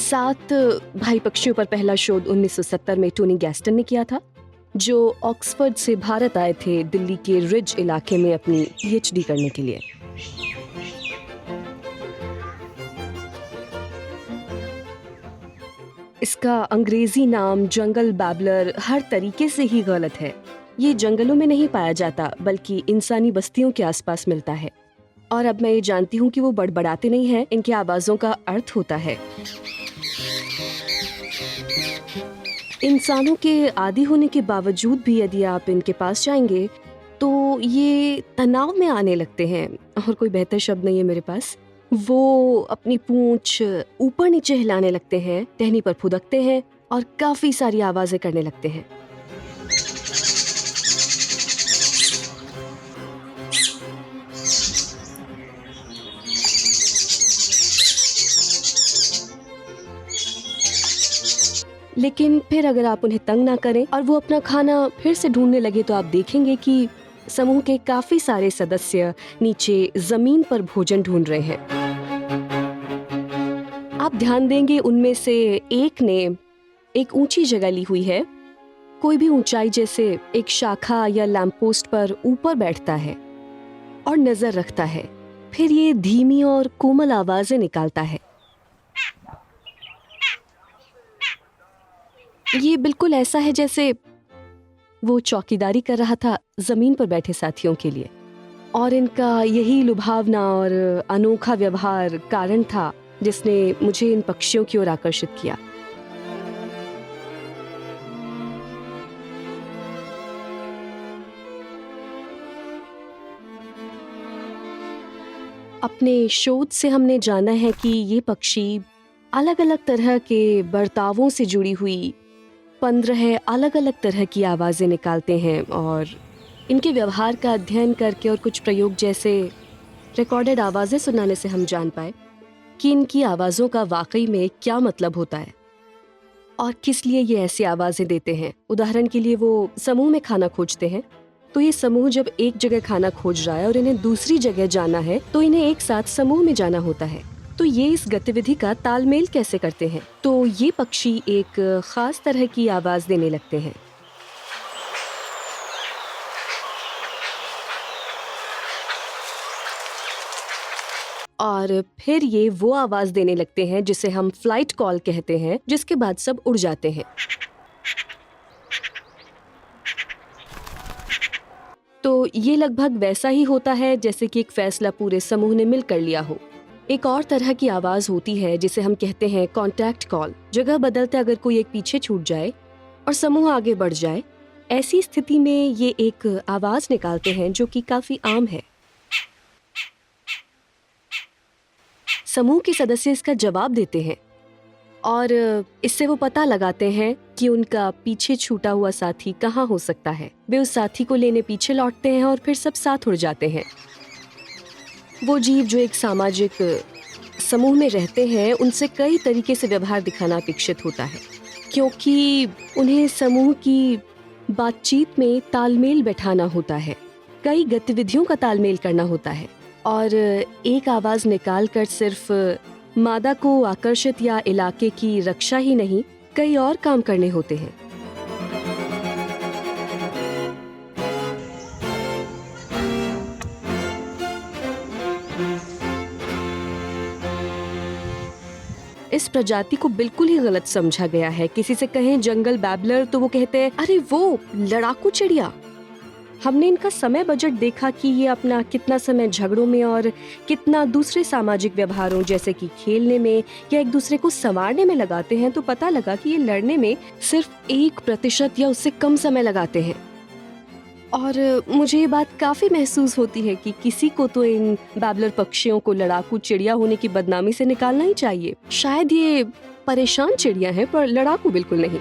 7 भाई पक्षियों पर पहला शोध 1970 में टोनी गैस्टन ने किया था, जो ऑक्सफोर्ड से भारत आए थे दिल्ली के रिज इलाके में अपनी पीएचडी करने के लिए। इसका अंग्रेजी नाम जंगल बैबलर हर तरीके से ही गलत है। ये जंगलों में नहीं पाया जाता बल्कि इंसानी बस्तियों के आसपास मिलता है। और अब मैं ये जानती हूँ कि वो बड़बड़ाते नहीं हैं, इनकी आवाज़ों का अर्थ होता है। इंसानों के आदी होने के बावजूद भी यदि आप इनके पास जाएंगे तो ये तनाव में आने लगते हैं, और कोई बेहतर शब्द नहीं है मेरे पास। वो अपनी पूंछ ऊपर नीचे हिलाने लगते हैं, टहनी पर फुदकते हैं और काफी सारी आवाजें करने लगते हैं। लेकिन फिर अगर आप उन्हें तंग ना करें और वो अपना खाना फिर से ढूंढने लगे तो आप देखेंगे कि समूह के काफी सारे सदस्य नीचे जमीन पर भोजन ढूंढ रहे हैं। आप ध्यान देंगे उनमें से एक ने एक ऊंची जगह ली हुई है, कोई भी ऊंचाई, जैसे एक शाखा या लैंप पोस्ट पर ऊपर बैठता है और नजर रखता है। फिर ये धीमी और कोमल आवाजें निकालता है। ये बिल्कुल ऐसा है जैसे वो चौकीदारी कर रहा था जमीन पर बैठे साथियों के लिए, और इनका यही लुभावना और अनोखा व्यवहार कारण था जिसने मुझे इन पक्षियों की ओर आकर्षित किया। अपने शोध से हमने जाना है कि ये पक्षी अलग अलग तरह के बर्तावों से जुड़ी हुई 15 अलग अलग तरह की आवाज़ें निकालते हैं, और इनके व्यवहार का अध्ययन करके और कुछ प्रयोग जैसे रिकॉर्डेड आवाज़ें सुनाने से हम जान पाए कि इनकी आवाज़ों का वाकई में क्या मतलब होता है और किस लिए ये ऐसी आवाज़ें देते हैं। उदाहरण के लिए वो समूह में खाना खोजते हैं, तो ये समूह जब एक जगह खाना खोज रहा है और इन्हें दूसरी जगह जाना है तो इन्हें एक साथ समूह में जाना होता है। तो ये इस गतिविधि का तालमेल कैसे करते हैं? तो ये पक्षी एक खास तरह की आवाज देने लगते हैं। और फिर ये वो आवाज देने लगते हैं जिसे हम फ्लाइट कॉल कहते हैं, जिसके बाद सब उड़ जाते हैं। तो ये लगभग वैसा ही होता है जैसे कि एक फैसला पूरे समूह ने मिलकर लिया हो। एक और तरह की आवाज होती है जिसे हम कहते हैं कॉन्टैक्ट कॉल। जगह बदलते अगर कोई एक पीछे छूट जाए और समूह आगे बढ़ जाए, ऐसी स्थिति में ये एक आवाज निकालते हैं जो कि काफी आम है। समूह के सदस्य इसका जवाब देते हैं और इससे वो पता लगाते हैं कि उनका पीछे छूटा हुआ साथी कहाँ हो सकता है। वे उस साथी को लेने पीछे लौटते हैं और फिर सब साथ उड़ जाते हैं। वो जीव जो एक सामाजिक समूह में रहते हैं, उनसे कई तरीके से व्यवहार दिखाना अपेक्षित होता है, क्योंकि उन्हें समूह की बातचीत में तालमेल बैठाना होता है, कई गतिविधियों का तालमेल करना होता है, और एक आवाज निकालकर सिर्फ मादा को आकर्षित या इलाके की रक्षा ही नहीं, कई और काम करने होते हैं। इस प्रजाति को बिल्कुल ही गलत समझा गया है। किसी से कहें जंगल बैबलर तो वो कहते हैं, अरे वो लड़ाकू चिड़िया। हमने इनका समय बजट देखा कि ये अपना कितना समय झगड़ों में और कितना दूसरे सामाजिक व्यवहारों जैसे कि खेलने में या एक दूसरे को संवारने में लगाते हैं, तो पता लगा कि ये लड़ने में सिर्फ 1% या उससे कम समय लगाते हैं। और मुझे ये बात काफी महसूस होती है कि किसी को तो इन बैबलर पक्षियों को लड़ाकू चिड़िया होने की बदनामी से निकालना ही चाहिए। शायद ये परेशान चिड़िया हैं पर लड़ाकू बिल्कुल नहीं।